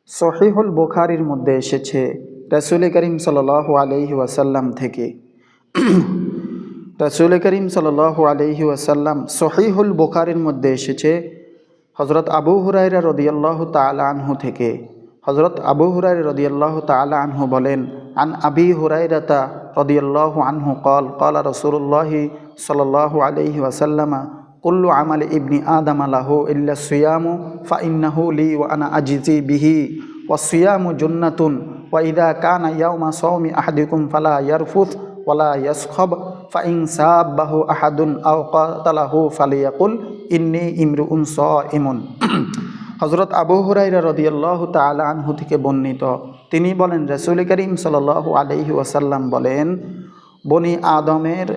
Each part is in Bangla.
সহিহুল বুখারীর মধ্যে এসেছে রাসূল করিম সাল্লাল্লাহু আলাইহি ওয়াসাল্লাম থেকে। রাসূল করিম সাল্লাল্লাহু আলাইহি ওয়াসাল্লাম সহিহুল বুখারীর মধ্যে এসেছে হযরত আবু হুরায়রা রাদিয়াল্লাহু তাআলা আনহু থেকে। হযরত আবু হুরায়রা রাদিয়াল্লাহু তাআলা আনহু বলেন, আন আবি হুরায়রাতা রাদিয়াল্লাহু আনহু قال قال رسول الله صلى الله عليه وسلم কুল্লু আমাল ইবনি আদম লাহু ইল্লা সিয়ামু ফাইন্নাহু লি ওয়া আনা আজজি বিহি ওয়া সিয়ামু জুন্নাতুন ওয়া ইযা কানা ইয়াউমা সাওমি আহাদিকুম ফালা ইয়ারফুথ ওয়ালা ইয়াসখাব ফাইন সাবাহু আহাদুন আও কাতালাহু ফালিয়াকুল ইন্নী ইমরুউন সাইমুন। হযরত আবু হুরায়রা রাদিয়াল্লাহু তাআলা আনহু থেকে বর্ণিত, তিনি বলেন রাসূল করিম সাল্লাল্লাহু আলাইহি ওয়াসাল্লাম বলেন, বনি আদমের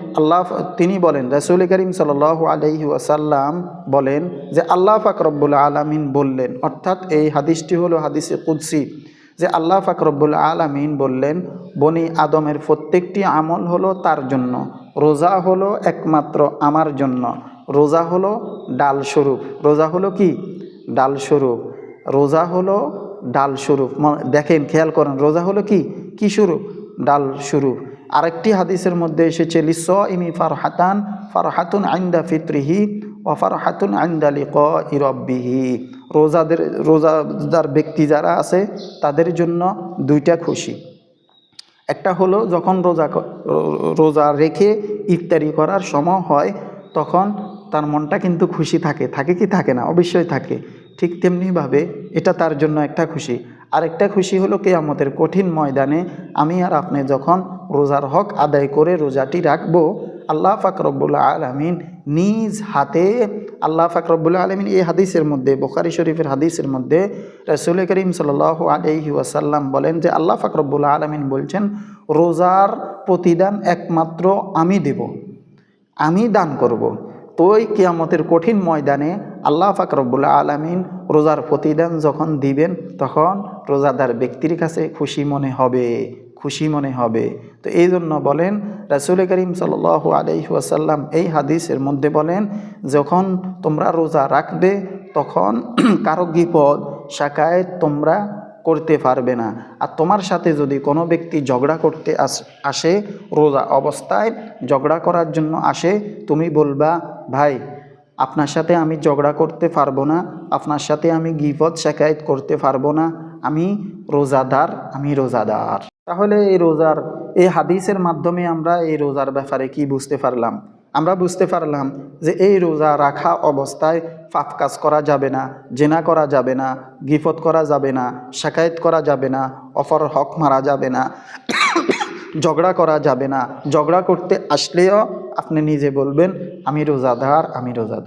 তিনি বলেন রাসূল করিম সাল্লাল্লাহু আলাইহি ওয়াসাল্লাম বলেন যে আল্লাহ পাক রব্বুল আলামিন বললেন, অর্থাৎ এই হাদিসটি হলো হাদিসে কুদসি, যে আল্লাহ পাক রব্বুল আলামিন বললেন বনি আদমের প্রত্যেকটি আমল হলো তার জন্য, রোজা হলো একমাত্র আমার জন্য। রোজা হলো ডাল স্বরূপ। রোজা হলো কি? ডাল স্বরূপ। রোজা হলো ডাল স্বরূপ। দেখেন, খেয়াল করেন, রোজা হলো কি কি স্বরূপ? ডাল স্বরূপ। আরেকটি হাদিসের মধ্যে এসেছে লিসাইমি ফারহাতান, ফারহাতুন ইনদা ফিত্রিহি ওয়া ফারহাতুন ইনদা লিকাই রাব্বিহি। রোজাদার ব্যক্তি যারা আছে তাদের জন্য দুইটা খুশি। একটা হলো যখন রোজা রেখে ইফতারি করার সময় হয় তখন তার মনটা কিন্তু খুশি থাকে। থাকে কি থাকে না? অবশ্যই থাকে। ঠিক তেমনিভাবে এটা তার জন্য একটা খুশি। আরেকটা খুশি হলো কিয়ামতের কঠিন ময়দানে আমি আর আপনি যখন রোজার হক আদায় করে রোজাটি রাখবো, আল্লাহ পাক রব্বুল আলামিন নিজ হাতে, আল্লাহ পাক রব্বুল আলামিন এই হাদিসের মধ্যে, বুখারী শরীফের হাদিসের মধ্যে রাসূল করিম সাল্লাল্লাহু আলাইহি ওয়াসাল্লাম বলেন যে আল্লাহ পাক রব্বুল আলামিন বলছেন, রোজার প্রতিদান একমাত্র আমি দেব, আমি দান করব। তো ওই কিয়ামতের কঠিন ময়দানে আল্লাহ পাক রব্বুল আলামিন রোজার প্রতিদান যখন দিবেন তখন রোজাদার ব্যক্তির কাছে খুশি মনে হবে, খুশি মনে হবে। তো এই জন্য বলেন রাসূল করিম সাল্লাল্লাহু আলাইহি ওয়াসাল্লাম এই হাদিসের মধ্যে বলেন, যখন তোমরা রোজা রাখবে তখন কারো বিপদ শাকায়েত তোমরা করতে পারবে না। আর তোমার সাথে যদি কোনো ব্যক্তি ঝগড়া করতে আসে, রোজা অবস্থায় ঝগড়া করার জন্য আসে, তুমি বলবা, ভাই আপনার সাথে আমি ঝগড়া করতে পারবো না, আপনার সাথে আমি গিবত শাকায়েত করতে পারবো না, আমি রোজাদার, আমি রোজাদার। তাহলে এই হাদিসের মাধ্যমে আমরা এই রোজার ব্যাপারে কি বুঝতে পারলাম? আমরা বুঝতে পারলাম যে এই রোজা রাখা অবস্থায় পাপ কাজ করা যাবে না, জেনা করা যাবে না, গিফত করা যাবে না, শাকায়েত করা যাবে না, অপর হক মারা যাবে না, ঝগড়া করা যাবে না। ঝগড়া করতে আসলেও আপনি নিজে বলবেন আমি রোজাদার, আমি রোজাদার।